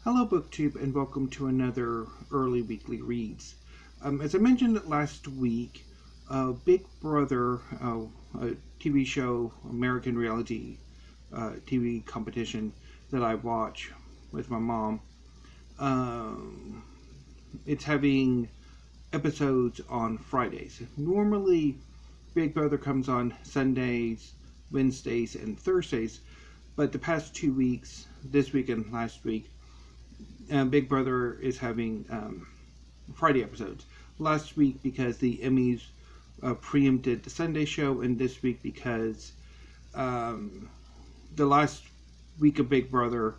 Hello BookTube and welcome to another early weekly reads. As I mentioned last week, Big Brother, a TV show, American reality TV competition that I watch with my mom, it's having episodes on Fridays. Normally, Big Brother comes on Sundays, Wednesdays, and Thursdays, but the past 2 weeks, this week and last week, Big Brother is having Friday episodes. Last week because the Emmys preempted the Sunday show, and this week because the last week of Big Brother,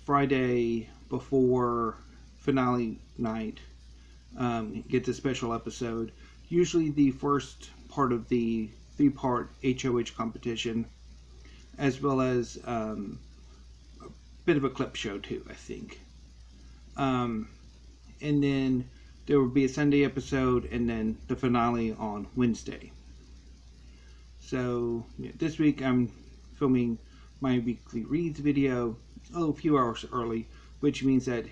Friday before finale night, gets a special episode. Usually the first part of the 3-part HOH competition, as well as bit of a clip show too, I think. And then there will be a Sunday episode and then the finale on Wednesday. So this week I'm filming my weekly reads video a few hours early, which means that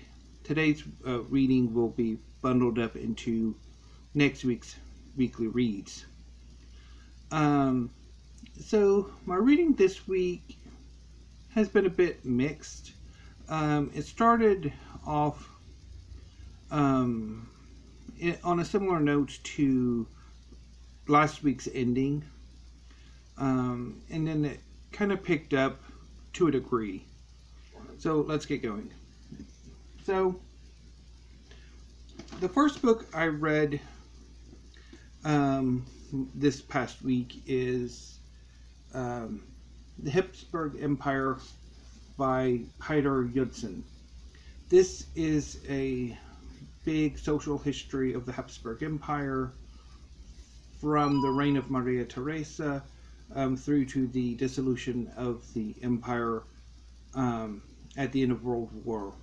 today's reading will be bundled up into next week's weekly reads. So my reading this week has been a bit mixed. It started off on a similar note to last week's ending, and then it kind of picked up to a degree. So let's get going. So the first book I read this past week is The Hipsburg Empire by Heider Judson. This is a big social history of the Habsburg Empire from the reign of Maria Theresa through to the dissolution of the empire at the end of World War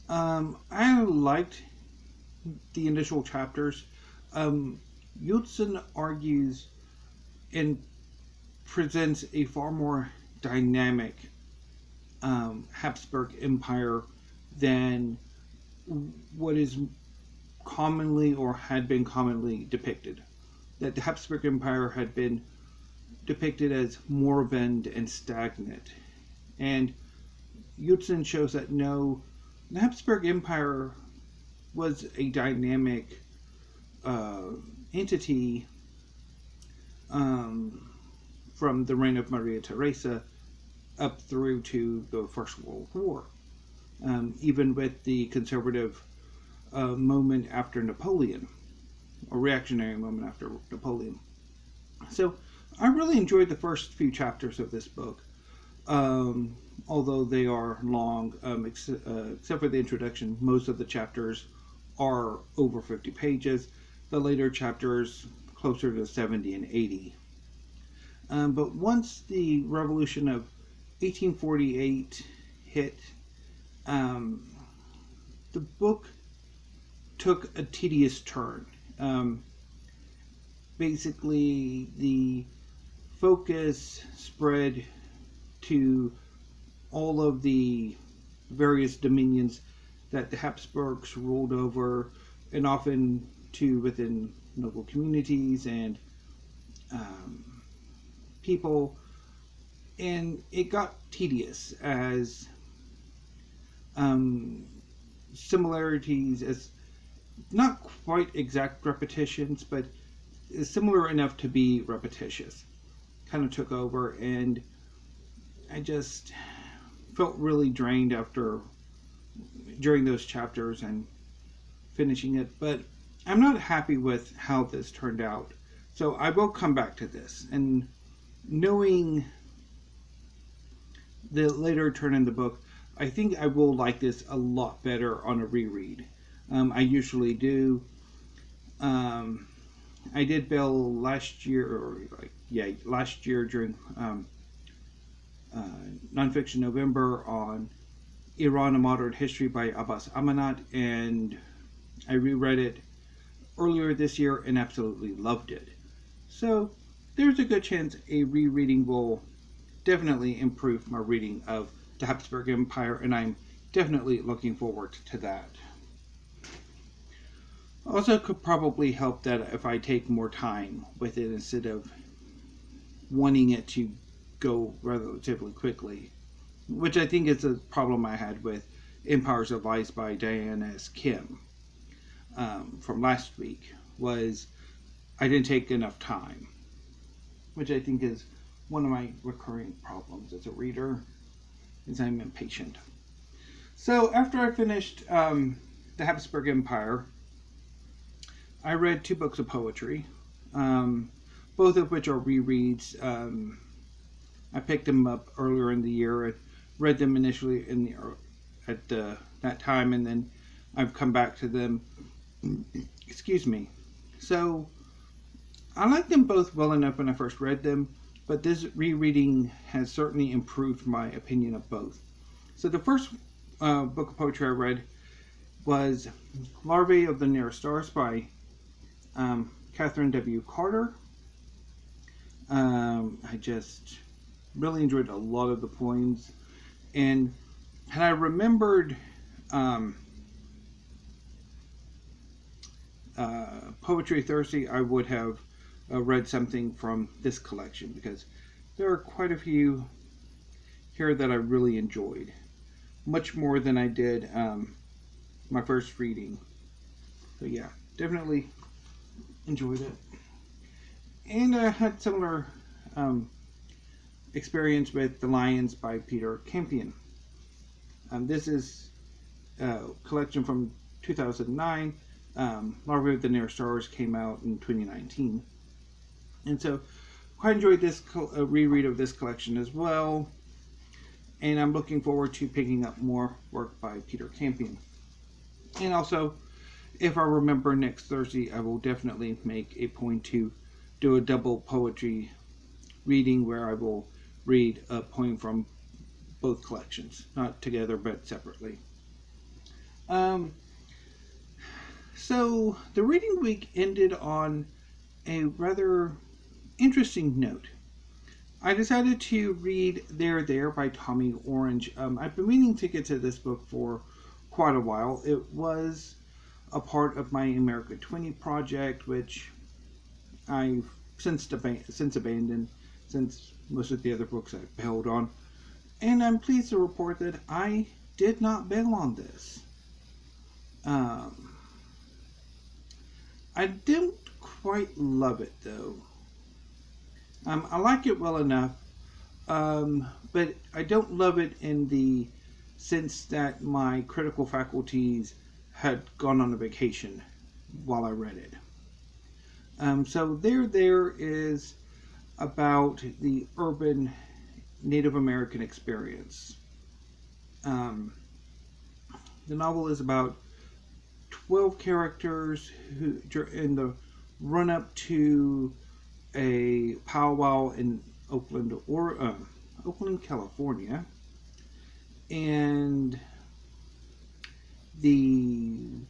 I. I liked the initial chapters. Yodson argues and presents a far more dynamic Habsburg Empire than what is commonly or had been commonly depicted. That the Habsburg Empire had been depicted as moribund and stagnant. And Yodson shows that no, the Habsburg Empire was a dynamic entity from the reign of Maria Theresa up through to the First World War, even with the conservative moment after Napoleon, or reactionary moment after Napoleon. So I really enjoyed the first few chapters of this book, although they are long, except for the introduction. Most of the chapters are over 50 pages. The later chapters closer to 70 and 80. But once the revolution of 1848 hit, the book took a tedious turn. Basically, the focus spread to all of the various dominions that the Habsburgs ruled over, and often to within local communities and people, and it got tedious as similarities, as not quite exact repetitions, but similar enough to be repetitious, kind of took over, and I just felt really drained during those chapters and finishing it. But I'm not happy with how this turned out, so I will come back to this. And knowing the later turn in the book, I think I will like this a lot better on a reread. I usually do. I did bail last year, last year during Nonfiction November on Iran, A Modern History by Abbas Amanat, and I reread it earlier this year and absolutely loved it. So there's a good chance a rereading will definitely improved my reading of the Habsburg Empire, and I'm definitely looking forward to that. Also, could probably help that if I take more time with it instead of wanting it to go relatively quickly, which I think is a problem I had with Empires of Lies by Diane S. Kim from last week, was I didn't take enough time, which I think is one of my recurring problems as a reader, is I'm impatient. So after I finished the Habsburg Empire, I read 2 books of poetry, both of which are rereads. I picked them up earlier in the year. I read them initially at that time, and then I've come back to them. Excuse me. So I liked them both well enough when I first read them, but this rereading has certainly improved my opinion of both. So the first book of poetry I read was Larvae of the Nearest Stars by Catherine W. Carter. I just really enjoyed a lot of the poems, and had I remembered Poetry Thursday, I would have read something from this collection, because there are quite a few here that I really enjoyed, much more than I did my first reading. So yeah, definitely enjoyed it. And I had similar experience with The Lions by Pieter Campion. This is a collection from 2009. Larvae of the Nearest Stars came out in 2019. And so quite enjoyed this reread of this collection as well. And I'm looking forward to picking up more work by Pieter Campion. And also, if I remember next Thursday, I will definitely make a point to do a double poetry reading where I will read a poem from both collections, not together but separately. So the reading week ended on a rather interesting note. I decided to read There by Tommy Orange. I've been meaning to get to this book for quite a while. It was a part of my America 20 project, which I've since abandoned, since most of the other books I've bailed on. And I'm pleased to report that I did not bail on this. I didn't quite love it, though. I like it well enough, but I don't love it in the sense that my critical faculties had gone on a vacation while I read it. So there is about the urban Native American experience. The novel is about 12 characters who, in the run-up to a powwow in Oakland, California, and the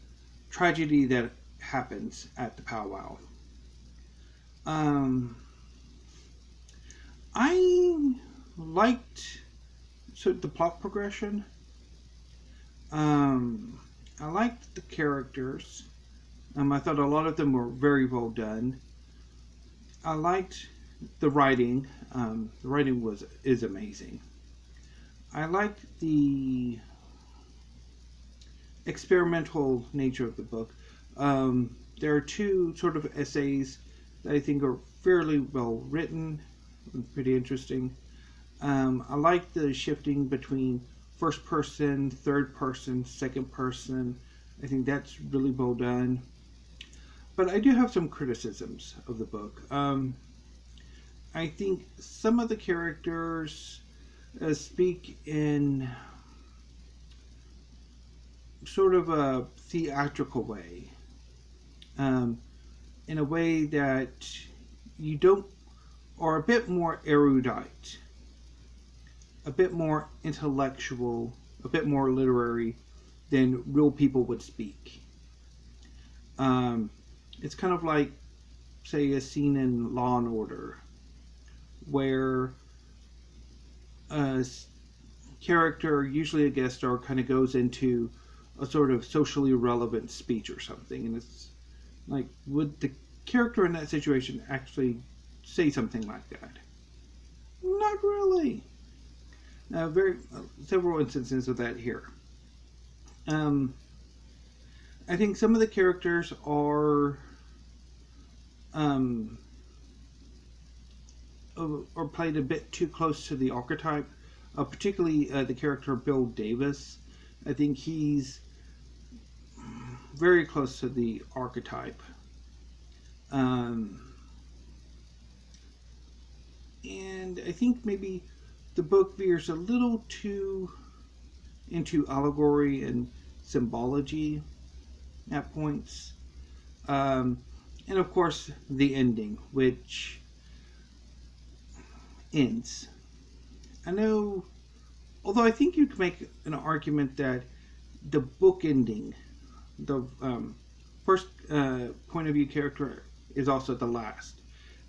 tragedy that happens at the powwow. I liked the plot progression. I liked the characters. I thought a lot of them were very well done. I liked the writing. The writing is amazing. I liked the experimental nature of the book. There are 2 sort of essays that I think are fairly well written, pretty interesting. I like the shifting between first person, third person, second person. I think that's really well done. But I do have some criticisms of the book. I think some of the characters speak in sort of a theatrical way. In a way that you don't, or a bit more erudite, a bit more intellectual, a bit more literary than real people would speak. It's kind of like, say, a scene in Law and Order, where a character, usually a guest star, kind of goes into a sort of socially relevant speech or something, and it's like, would the character in that situation actually say something like that? Not really. Several instances of that here. I think some of the characters are played a bit too close to the archetype. Particularly the character Bill Davis. I think he's very close to the archetype. And I think maybe the book veers a little too into allegory and symbology at points. And of course, the ending, which ends. I know, although I think you could make an argument that the book ending, the first point of view character, is also the last,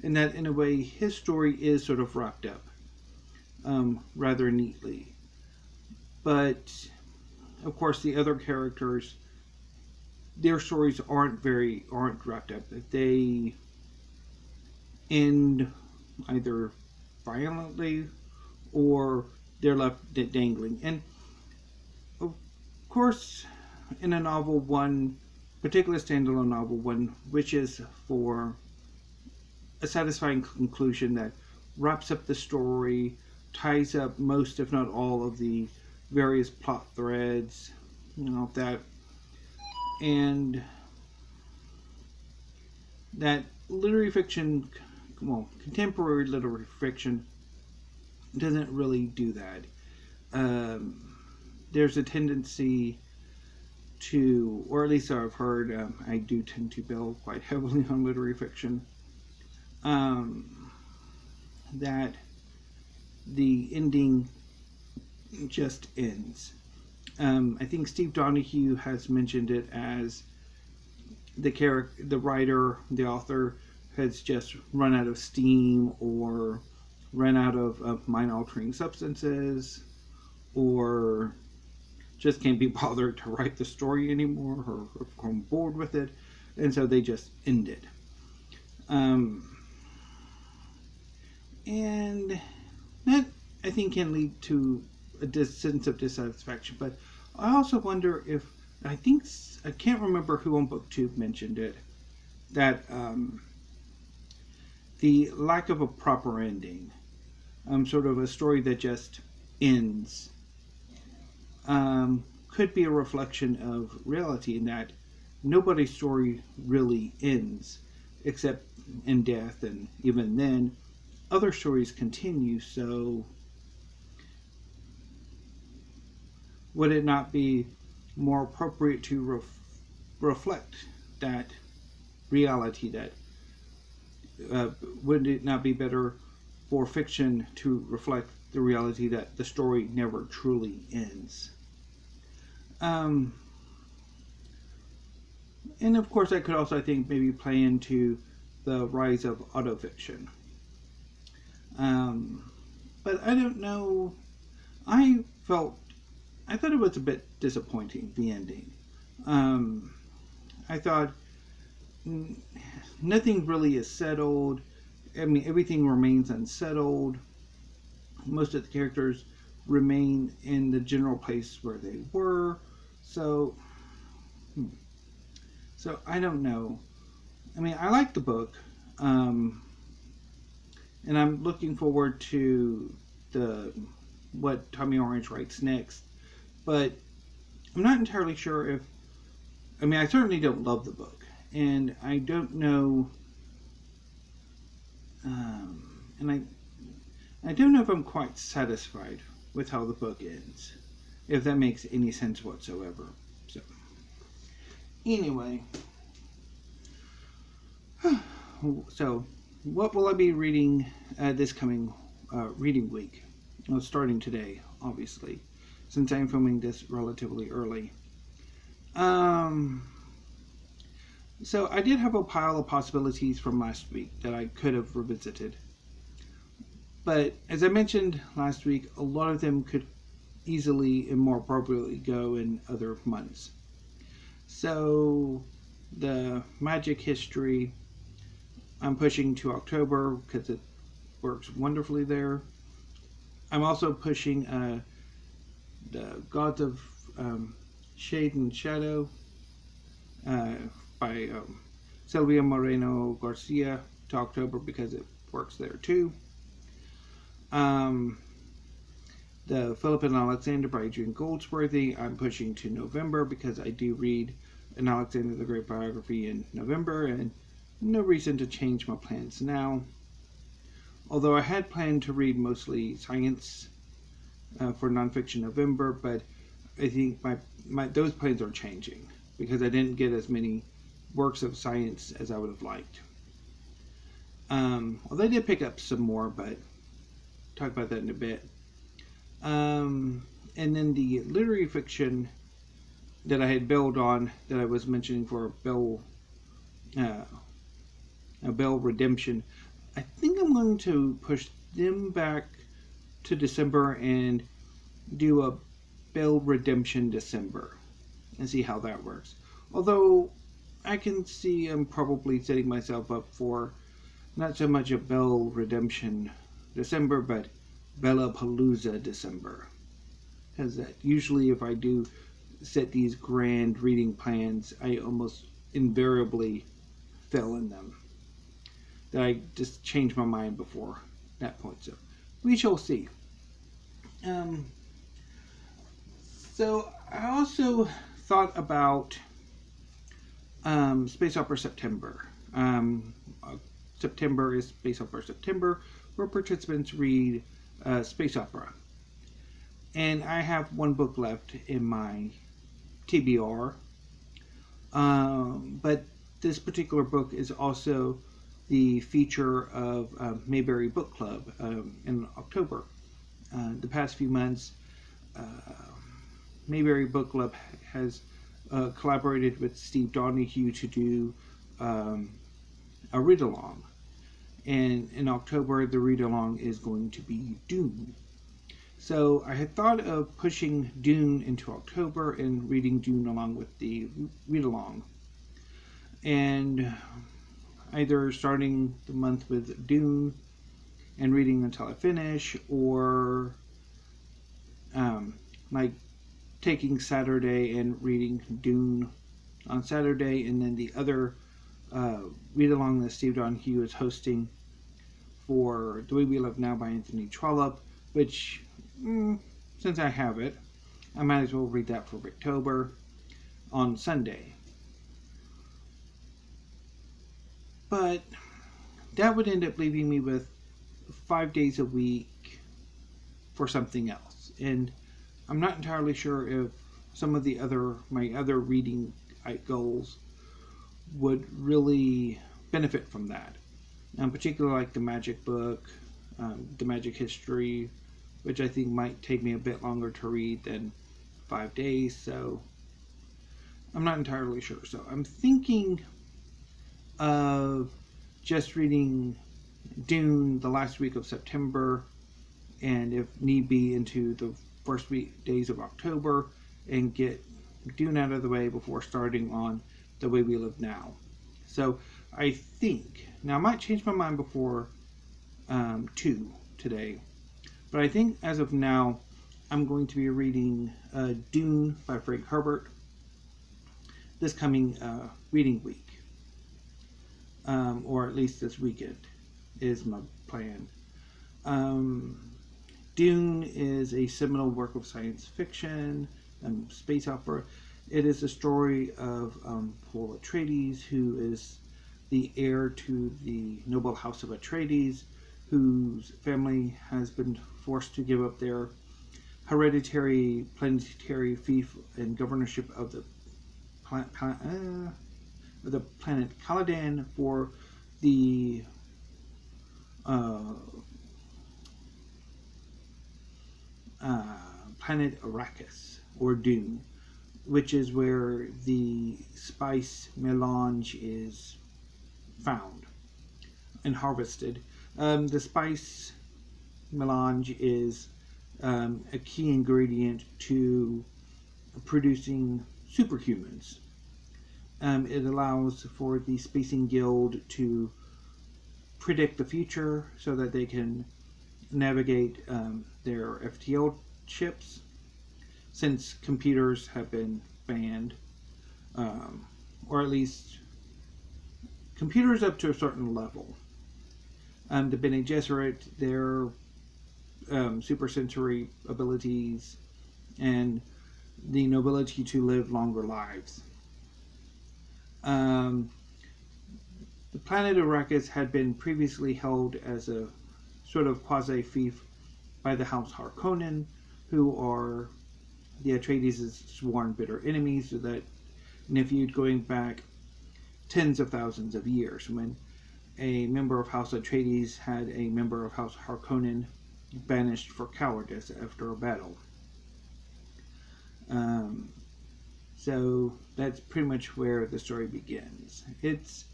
and that in a way his story is sort of wrapped up rather neatly. But of course, the other characters, their stories aren't wrapped up. They end either violently or they're left dangling. And of course, in a novel, one particular standalone novel, one wishes for a satisfying conclusion that wraps up the story, ties up most, if not all, of the various plot threads, and that literary fiction, contemporary literary fiction, doesn't really do that. There's a tendency to, or at least I've heard, I do tend to build quite heavily on literary fiction, that the ending just ends. I think Steve Donahue has mentioned it as the writer, the author, has just run out of steam or run out of mind-altering substances, or just can't be bothered to write the story anymore, or grown bored with it, and so they just end it. And that, I think, can lead to a sense of dissatisfaction. But I also wonder if, I can't remember who on BookTube mentioned it, that the lack of a proper ending, sort of a story that just ends, could be a reflection of reality, in that nobody's story really ends except in death, and even then other stories continue. So would it not be more appropriate to reflect that reality, that would it not be better for fiction to reflect the reality that the story never truly ends? And of course, I could also, I think, maybe play into the rise of autofiction. But I don't know. I thought it was a bit disappointing, the ending. I thought nothing really is settled. I mean, everything remains unsettled. Most of the characters remain in the general place where they were. So I don't know. I mean, I like the book, and I'm looking forward to what Tommy Orange writes next. But I'm not entirely sure if, I mean, I certainly don't love the book, and I don't know, and I don't know if I'm quite satisfied with how the book ends, if that makes any sense whatsoever. Anyway, so what will I be reading this coming reading week? Well, starting today, obviously, since I'm filming this relatively early. So I did have a pile of possibilities from last week that I could have revisited. But as I mentioned last week, a lot of them could easily and more appropriately go in other months. So the magic history I'm pushing to October because it works wonderfully there. I'm also pushing the Gods of Shade and Shadow by Silvia Moreno Garcia to October because it works there too. The Philip and Alexander by Adrian Goldsworthy I'm pushing to November because I do read an Alexander the Great biography in November, and no reason to change my plans now. Although I had planned to read mostly science for nonfiction November, but I think my those plans are changing because I didn't get as many works of science as I would have liked. Although I did pick up some more, but talk about that in a bit. And then the literary fiction that I had bailed on, that I was mentioning for Bell Redemption, I think I'm going to push them back to December and do a Bell Redemption December and see how that works. Although I can see I'm probably setting myself up for not so much a Bell Redemption December, but Bellapalooza December. Because that usually, if I do set these grand reading plans, I almost invariably fail in them. That I just change my mind before that point. So we shall see. So I also thought about Space Opera September. September is Space Opera September, where participants read space opera. And I have one book left in my TBR. But this particular book is also the feature of Mayberry Book Club in October. The past few months, Mayberry Book Club has collaborated with Steve Donahue to do a read-along. And in October, the read-along is going to be Dune. So I had thought of pushing Dune into October and reading Dune along with the read-along. And either starting the month with Dune and reading until I finish, or like taking Saturday and reading Dune on Saturday, and then the other read-along that Steve Donahue is hosting for The Way We Live Now by Anthony Trollope, which, since I have it, I might as well read that for October on Sunday. But that would end up leaving me with 5 days a week for something else. And I'm not entirely sure if some of my other reading goals would really benefit from that. Particularly like the magic book, the magic history, which I think might take me a bit longer to read than 5 days. So I'm not entirely sure. So I'm thinking of just reading Dune the last week of September, and if need be into the first days of October, and get Dune out of the way before starting on The Way We Live Now. So I think, now I might change my mind before 2 today, but I think as of now I'm going to be reading Dune by Frank Herbert this coming reading week. Or at least this weekend is my plan. Dune is a seminal work of science fiction and space opera. It is a story of Paul Atreides, who is the heir to the noble house of Atreides, whose family has been forced to give up their hereditary planetary fief and governorship of the planet Caladan for the planet Arrakis, or Dune, which is where the spice melange is found and harvested. The spice melange is a key ingredient to producing superhumans. It allows for the Spacing Guild to predict the future so that they can navigate their FTL ships, since computers have been banned, or at least computers up to a certain level. The Bene Gesserit, their supersensory abilities, and the nobility to live longer lives. The planet Arrakis had been previously held as a sort of quasi-fief by the House Harkonnen, who are the Atreides' sworn bitter enemies, so that if you'd going back tens of thousands of years, when a member of House Atreides had a member of House Harkonnen banished for cowardice after a battle. So that's pretty much where the story begins. It's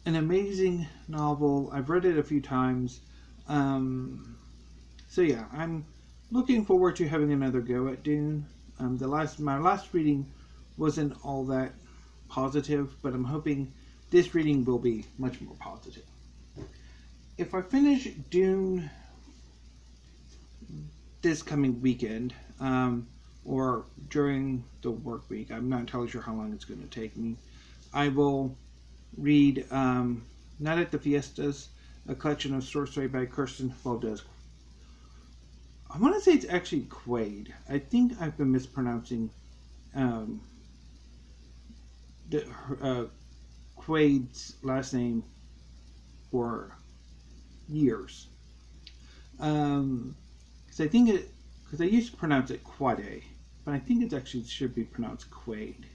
an amazing novel. I've read it a few times. So yeah, I'm looking forward to having another go at Dune. My last reading wasn't all that positive, but I'm hoping this reading will be much more positive. If I finish Dune this coming weekend, or during the work week, I'm not entirely sure how long it's going to take me, I will read Not at the Fiestas, a collection of short story by Kirstin, Valdez. I want to say it's actually Quade. I think I've been mispronouncing Quade's last name for years. Because I used to pronounce it Quade, but I think it actually should be pronounced Quade.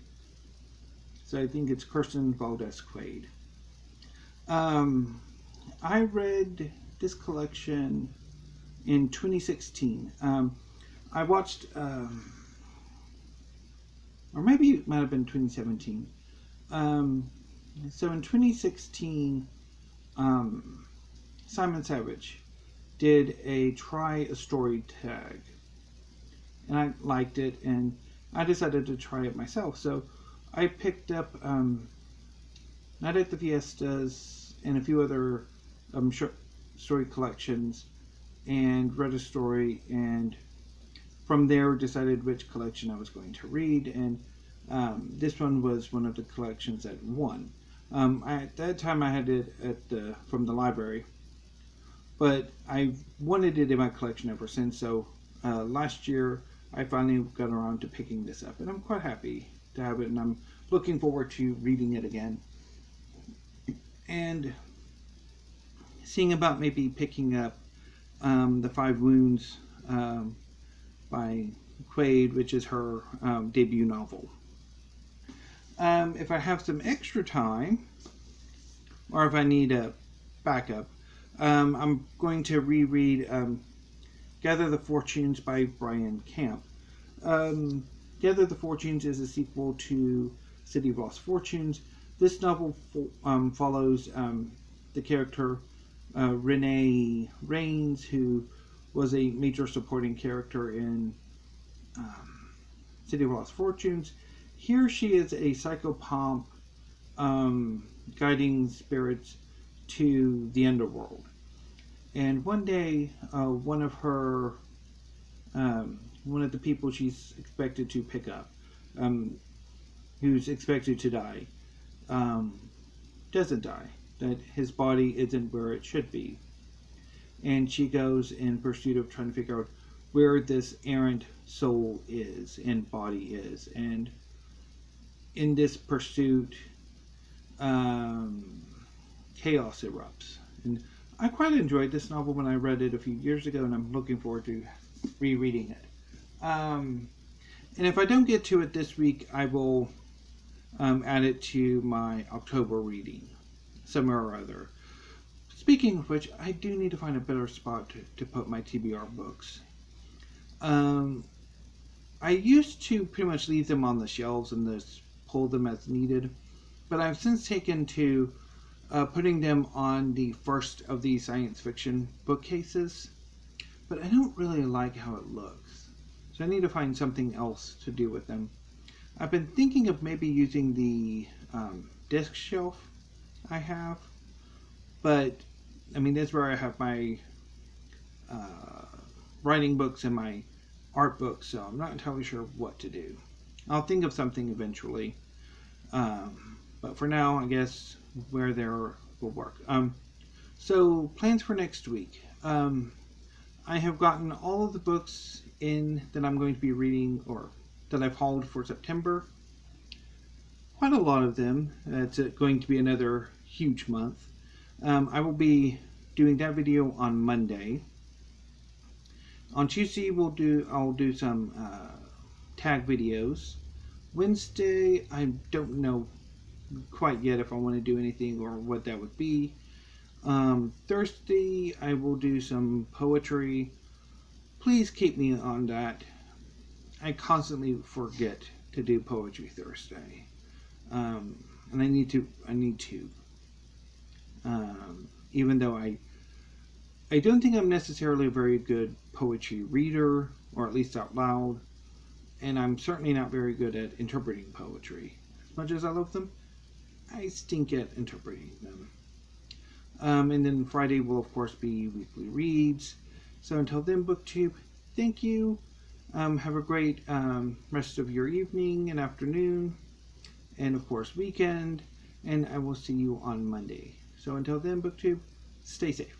So I think it's Kirstin Valdez Quade. I read this collection in 2016. I watched, or maybe it might have been 2017. So in 2016, Simon Savage did a Try a Story tag. And I liked it, and I decided to try it myself. So I picked up Night at the Fiestas and a few other short story collections, and read a story, and from there decided which collection I was going to read, and this one was one of the collections that won. At that time I had it from the library, but I wanted it in my collection ever since, so last year I finally got around to picking this up, and I'm quite happy to have it, and I'm looking forward to reading it again. And seeing about maybe picking up The Five Wounds by Quade, which is her debut novel. If I have some extra time, or if I need a backup, I'm going to reread Gather the Fortunes by Bryan Camp. Gather the Fortunes is a sequel to City of Lost Fortunes. This novel follows the character Renee Rains, who was a major supporting character in City of Lost Fortunes. Here she is a psychopomp guiding spirits to the underworld. And one day, one of the people she's expected to pick up, who's expected to die, doesn't die. That his body isn't where it should be. And she goes in pursuit of trying to figure out where this errant soul is and body is. And in this pursuit, chaos erupts. And I quite enjoyed this novel when I read it a few years ago, and I'm looking forward to rereading it. And if I don't get to it this week, I will add it to my October reading, somewhere or other. Speaking of which, I do need to find a better spot to put my TBR books. I used to pretty much leave them on the shelves and just pull them as needed, but I've since taken to putting them on the first of the science fiction bookcases. but I don't really like how it looks. So I need to find something else to do with them. I've been thinking of maybe using the disc shelf I have, but I mean, that's where I have my writing books and my art books, so I'm not entirely sure what to do. I'll think of something eventually, but for now, I guess where there will work. So plans for next week. I have gotten all of the books in that I'm going to be reading, or that I've hauled for September. Quite a lot of them. It's going to be another huge month. I will be doing that video on Monday. On Tuesday, I'll do some tag videos. Wednesday, I don't know quite yet if I want to do anything or what that would be. Thursday, I will do some poetry. Please keep me on that. I constantly forget to do Poetry Thursday. And I need to. Even though I don't think I'm necessarily a very good poetry reader, or at least out loud, and I'm certainly not very good at interpreting poetry. As much as I love them, I stink at interpreting them. And then Friday will, of course, be weekly reads. So until then, BookTube, thank you. Have a great rest of your evening and afternoon, and of course, weekend. And I will see you on Monday. So until then, BookTube, stay safe.